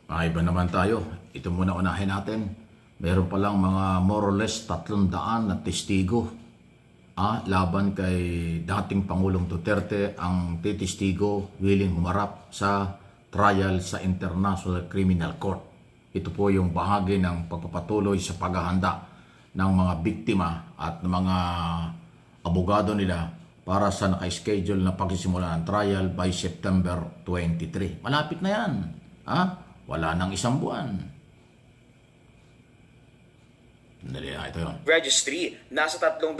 Iba naman tayo. Ito muna unahin natin. Meron palang mga more or less 300 na testigo laban kay dating Pangulong Duterte ang testigo willing humarap sa trial sa International Criminal Court. Ito po yung bahagi ng pagpapatuloy sa paghahanda ng mga biktima at ng mga abogado nila para sa naka-schedule na pagsisimula ng trial by September 23. Malapit na yan. Wala nang isang buwan. Ito yun. Registry, nasa 303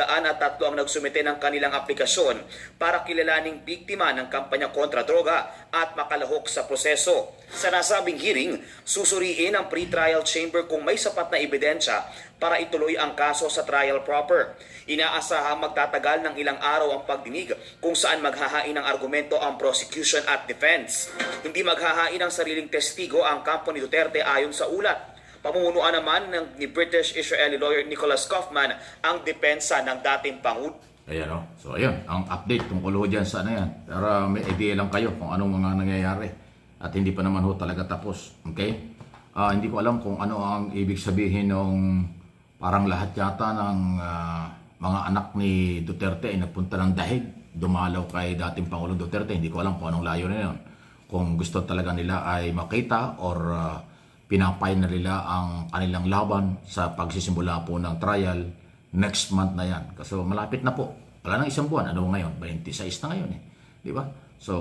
ang nagsumite ng kanilang aplikasyon para kilalaning biktima ng kampanya kontra droga at makalahok sa proseso. Sa nasabing hearing, susuriin ang pre-trial chamber kung may sapat na ebidensya para ituloy ang kaso sa trial proper. Inaasahang magtatagal ng ilang araw ang pagdinig kung saan maghahain ng argumento ang prosecution at defense. Hindi maghahain ng sariling testigo ang kampo ni Duterte ayon sa ulat. Pamumunuan naman ni British-Israeli lawyer Nicholas Kaufman ang depensa ng dating Pangulo. Ayan o. So ayan, ang update tungkol ho dyan sa yan. Para may idea lang kayo kung anong mga nangyayari. At hindi pa naman ho talaga tapos. Okay? Hindi ko alam kung ano ang ibig sabihin ng parang lahat yata ng mga anak ni Duterte ay nagpunta ng dahig. Dumalaw kay dating Pangulong Duterte. Hindi ko alam kung anong layo na yun. Kung gusto talaga nila ay makita or pinapay na nila ang kanilang laban sa pagsisimula po ng trial next month na yan. Kasi malapit na po. Wala nang isang buwan. Ano ngayon? 26 na ngayon eh. Di ba? So,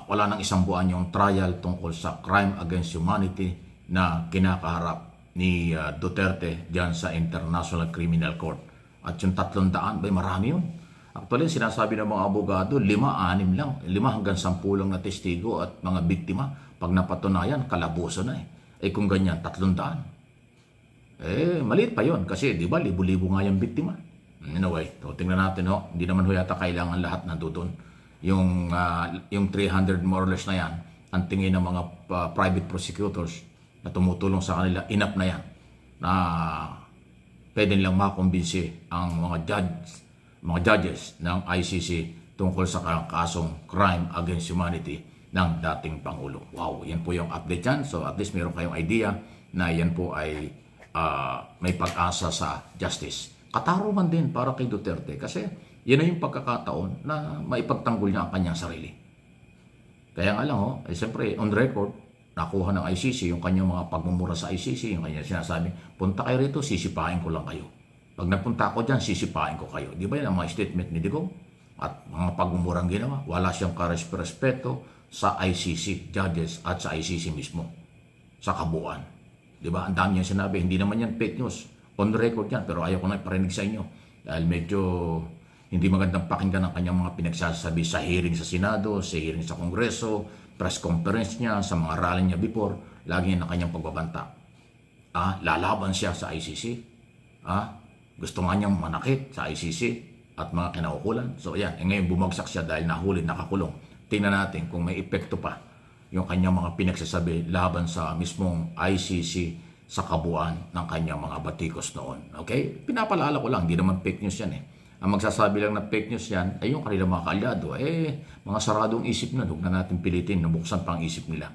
wala nang isang buwan yung trial tungkol sa crime against humanity na kinakaharap ni Duterte dyan sa International Criminal Court. At yung 300, marami yun. Actually, sinasabi ng mga abogado, 5, 6 lang. 5 hanggang 10 lang na testigo at mga biktima. Pag napatunayan, kalabuso na eh. Kung ganyan, 300. Maliit pa yon kasi di ba, libo-libo nga yung biktima. Anyway, so, tingnan natin ho. Hindi naman ho yata kailangan lahat nandoon. Yung 300 more or less na yan, ang tingin ng mga private prosecutors na tumutulong sa kanila, enough na yan. Na pwede nilang makumbinsi ang mga judges ng ICC tungkol sa kasong crime against humanity ng dating Pangulo. Wow, yan po yung update yan. So at least meron kayong idea na yan po ay may pag-asa sa justice. Katarungan din para kay Duterte kasi yan na yung pagkakataon na maipagtanggol niya ang kanyang sarili. Kaya nga lang siyempre on record, nakuha ng ICC yung kanyang mga pagmumura sa ICC, yung kanyang sinasabi, punta kayo rito, sisipain ko lang kayo. Pag nagpunta ako dyan, sisipain ko kayo. Di ba yan ang mga statement ni Digong? At mga pagmumurang ginawa, wala siyang karespeto sa ICC judges at sa ICC mismo, sa kabuuan. Diba? Ang dami niyang sinabi, hindi naman yan fake news. On record yan, pero ayaw ko na iparinig sa inyo. Dahil medyo hindi magandang pakinggan ang kanyang mga pinagsasabi sa hearing sa Senado, sa hearing sa Kongreso, press conference niya, sa mga rally niya before, lagi na kanyang pagbabanta. Lalaban siya sa ICC. Gusto nga niyang manakit sa ICC at mga kinaukulan. So yan, ngayon bumagsak siya dahil nahuli, nakakulong. Tingnan natin kung may epekto pa yung kanyang mga pinagsasabi laban sa mismong ICC sa kabuuan ng kanyang mga batikos noon. Okay? Pinapaalala ko lang, hindi naman fake news yan eh. Ang magsasabi lang na fake news yan ay yung kanilang mga kaalyado. Mga saradong isip na, huwag na natin pilitin, nabuksan pa ang isip nila.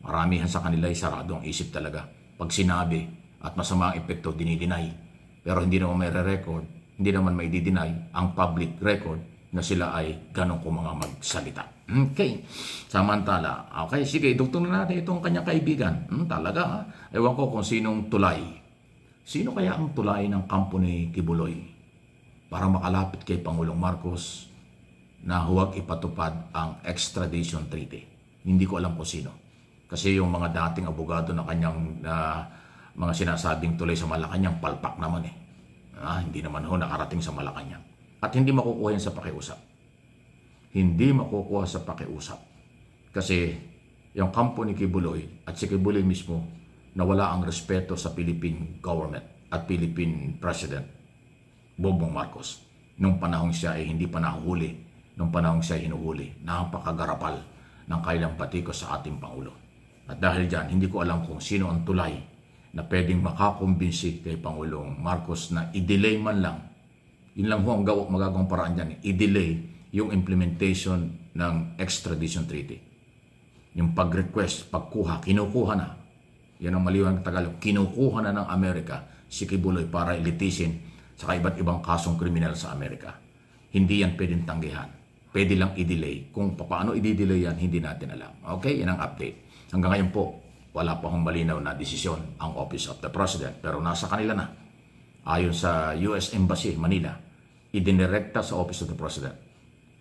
Maramihan sa kanila ay saradong isip talaga. Pag sinabi at masama ang epekto, dinideny. Pero hindi naman may re-record, hindi naman may dideny ang public record na sila ay ganong kung mga magsalita. Okay. Samantala, okay, sige, dugtong na natin itong kanyang kaibigan. Talaga, ewan ko kung sinong tulay. Sino kaya ang tulay ng kampo ni Kibuloy para makalapit kay Pangulong Marcos na huwag ipatupad ang extradition treaty? Hindi ko alam kung sino. Kasi yung mga dating abogado na kanyang mga sinasabing tulay sa Malacanang, palpak naman eh. Hindi naman ho nakarating sa Malacanang. At hindi makukuha yan sa pakiusap. Hindi makukuha sa pakiusap. Kasi yung kampo ni Kibuloy at si Kibuloy mismo nawala ang respeto sa Philippine government at Philippine President Bongbong Marcos. Nung panahong siya ay hindi pa nahuhuli. Nung panahong siya ay hinuhuli. Napakagarapal ng kailang batikos sa ating Pangulo. At dahil dyan, hindi ko alam kung sino ang tulay na pwedeng makakumbinsi kay Pangulong Marcos na i-delay man lang. Yun lang ho ang magagawang paraan dyan. I-delay yung implementation ng extradition treaty. yung pag-request, pagkuha, kinukuha na. Yan ang maliwanag na Tagalog. Kinukuha na ng Amerika si Kibuloy para ilitisin sa iba't ibang kasong kriminal sa Amerika. Hindi yan pwedeng tanggihan. Pwede lang i-delay. Kung paano i-delay yan, hindi natin alam. Okay, yan ang update. Hanggang ngayon po, wala pa akong malinaw na desisyon ang Office of the President. Pero nasa kanila na. Ayon sa US Embassy, Manila, idinirekta sa Office of the President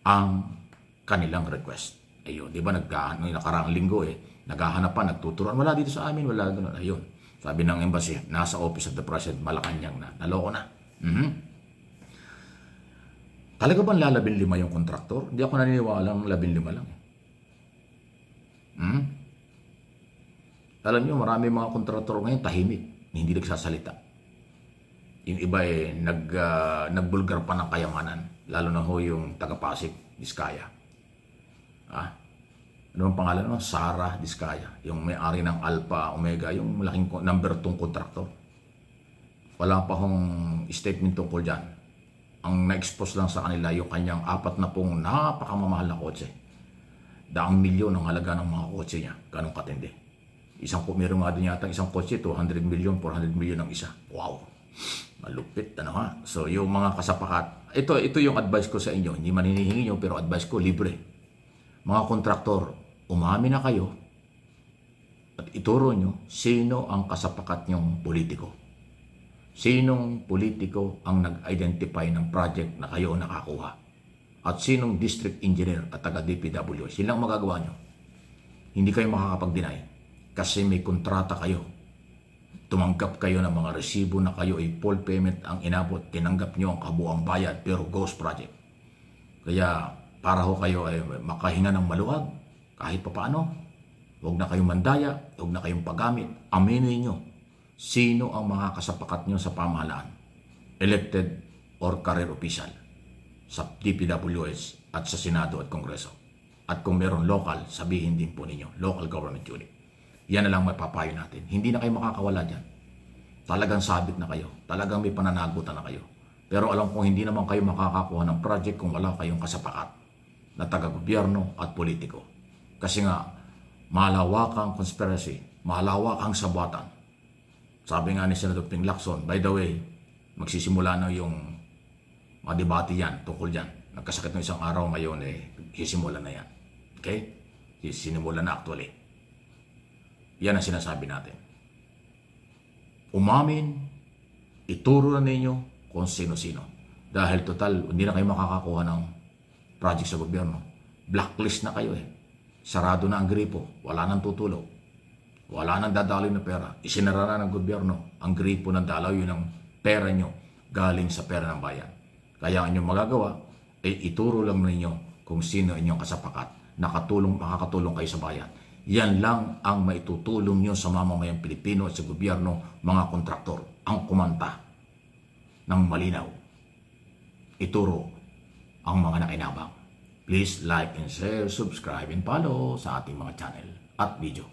ang kanilang request. Ayun, di ba nakaraang linggo naghahanap pa, nagtuturuan. Wala dito sa amin, wala doon. Ayun, sabi ng Embassy, nasa Office of the President, Malacanang na. Naloko na. Talaga bang lalabing lima yung kontraktor? Hindi ako naniniwala ang 15 lang. Alam nyo, marami mga kontraktor ngayon tahimik, hindi nagsasalita. Yung iba nagbulgar pa ng kayamanan, lalo na ho yung taga-Pasig, Diskaya. Ano ang pangalan mo? Sarah Diskaya, yung may-ari ng Alpha Omega, yung malaking number 2 kontraktor. Wala pa hong statement tungkol dyan. Ang na-expose lang sa kanila yung kanyang 40 napakamamahal na kotse. Daang milyon ang halaga ng mga kotse niya. Ganong katindi. Meron nga din yata isang kotse, 200 milyon, 400 milyon ang isa. Wow! Malupit, ano ha? So, yung mga kasapakat, ito yung advice ko sa inyo. Hindi man hinihingi nyo, pero advice ko, libre. Mga kontraktor, umamin na kayo at ituro nyo sino ang kasapakat nyong politiko. Sinong politiko ang nag-identify ng project na kayo nakakuha? At sinong district engineer at taga-DPW? Silang magagawa nyo. Hindi kayo makakapag-deny kasi may kontrata kayo. Tumanggap kayo ng mga resibo na kayo ay full payment ang inabot. Tinanggap nyo ang kabuang bayad pero ghost project. Kaya para ho kayo ay makahinga ng maluwag kahit papaano. Huwag na kayong mandaya, huwag na kayong paggamit. Aminin nyo. Sino ang mga kasapakat nyo sa pamahalaan? Elected or career official sa DPWH at sa Senado at Kongreso. At kung meron local, sabihin din po ninyo, local government unit. Yan na lang mapapayo natin. Hindi na kayo makakawala dyan. Talagang sabit na kayo. Talagang may pananagutan na kayo. Pero alam kong hindi naman kayo makakakuha ng project kung wala kayong kasapakat na taga-gobyerno at politiko. Kasi nga, malawakang conspiracy, malawakang sabatan. Sabi nga ni Senator Ping Lacson, by the way, magsisimula na yung mga debate yan, tungkol yan. Nagkasakit ng isang araw ngayon, sisimula na yan. Okay? Sinimula na actually. Yan ang sinasabi natin. Umamin, ituro na ninyo kung sino-sino. Dahil total, hindi na kayo makakakuha ng project sa gobyerno. Blacklist na kayo Sarado na ang gripo, wala nang tutulog. Wala nang dadaloy na pera. Isinara na ng gobyerno ang gripo ng dalaw yun ng pera nyo galing sa pera ng bayan. Kaya ang inyong magagawa ay ituro lang ninyo kung sino inyong kasapakat makakatulong kayo sa bayan. Yan lang ang maitutulong nyo sa mamamayang Pilipino at sa gobyerno, mga kontraktor, ang kumanta ng malinaw. Ituro ang mga nakinabang. Please like and share, subscribe and follow sa ating mga channel at video.